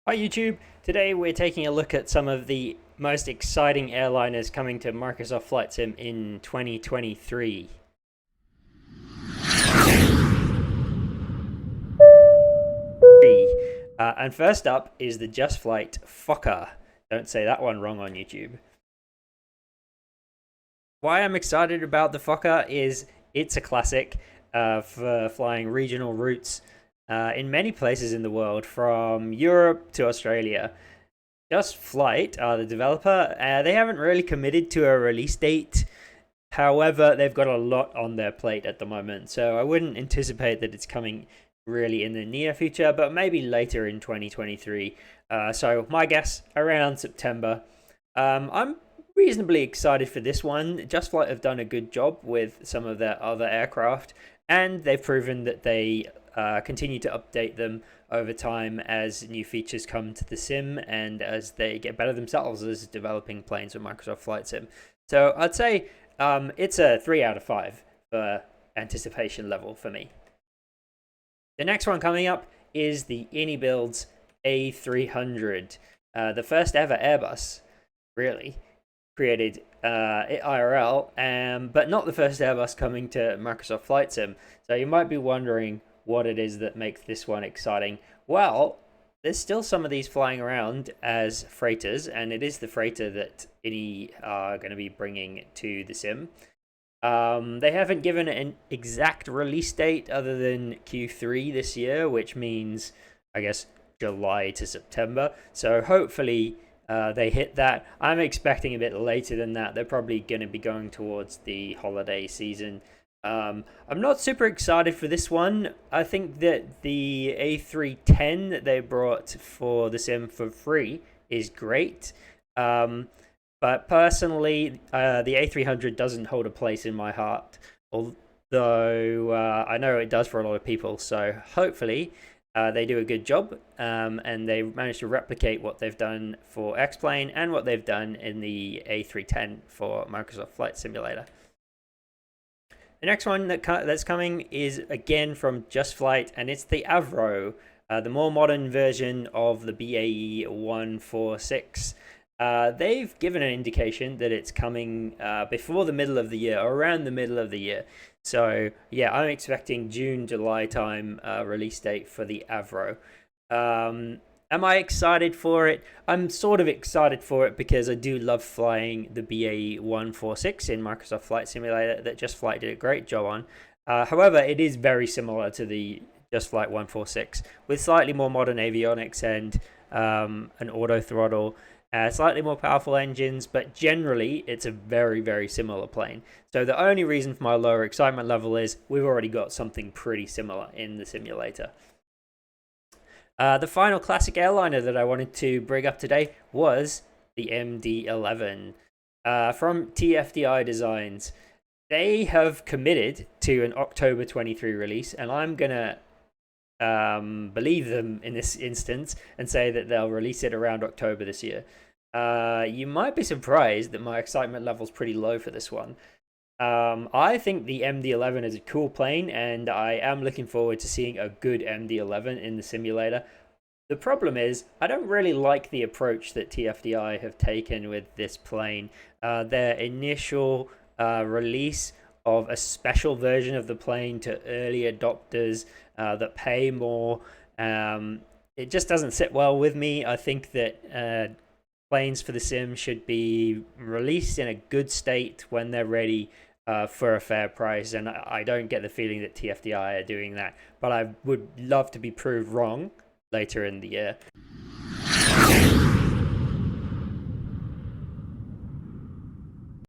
Hi YouTube, today we're taking a look at some of the most exciting airliners coming to Microsoft Flight Sim in 2023. And first up is the Just Flight Fokker. Don't say that one wrong on YouTube. Why I'm excited about the Fokker is it's a classic for flying regional routes in many places in the world, from Europe to Australia. Just Flight, the developer, they haven't really committed to a release date. However, they've got a lot on their plate at the moment, so I wouldn't anticipate that it's coming really in the near future, but maybe later in 2023. So my guess, around September. I'm reasonably excited for this one. Just Flight have done a good job with some of their other aircraft, and they've proven that they continue to update them over time as new features come to the sim and as they get better themselves as developing planes with Microsoft Flight Sim. So I'd say it's a 3 out of 5 for anticipation level for me. The next one coming up is the Builds A300, the first ever Airbus, really, created IRL, but not the first Airbus coming to Microsoft Flight Sim. So you might be wondering what it is that makes this one exciting. Well, there's still some of these flying around as freighters, and it is the freighter that INI are going to be bringing to the sim. They haven't given an exact release date other than Q3 this year, which means, I guess, July to September. So hopefully they hit that. I'm expecting a bit later than that. They're probably going to be going towards the holiday season. I'm not super excited for this one. I think that the A310 that they brought for the sim for free is great. But personally, the A300 doesn't hold a place in my heart, although I know it does for a lot of people. So hopefully they do a good job and they manage to replicate what they've done for X-Plane and what they've done in the A310 for Microsoft Flight Simulator. The next one that's coming is again from Just Flight, and it's the Avro, the more modern version of the BAE 146. They've given an indication that it's coming before the middle of the year, or around the middle of the year. So yeah, I'm expecting June, July time release date for the Avro. Am I excited for it? I'm sort of excited for it because I do love flying the BAE 146 in Microsoft Flight Simulator that Just Flight did a great job on. However, it is very similar to the Just Flight 146 with slightly more modern avionics and an auto throttle. Slightly more powerful engines, but generally it's a very, very similar plane. So the only reason for my lower excitement level is we've already got something pretty similar in the simulator. The final classic airliner that I wanted to bring up today was the MD-11 from TFDI Designs. They have committed to an October 23 release, and I'm going to believe them in this instance and say that they'll release it around October this year. You might be surprised that my excitement level's pretty low for this one. I think the MD-11 is a cool plane, and I am looking forward to seeing a good MD-11 in the simulator. The problem is, I don't really like the approach that TFDI have taken with this plane. Their initial release of a special version of the plane to early adopters that pay more, it just doesn't sit well with me. I think that planes for the sim should be released in a good state when they're ready for a fair price, and I don't get the feeling that TFDI are doing that, but I would love to be proved wrong later in the year.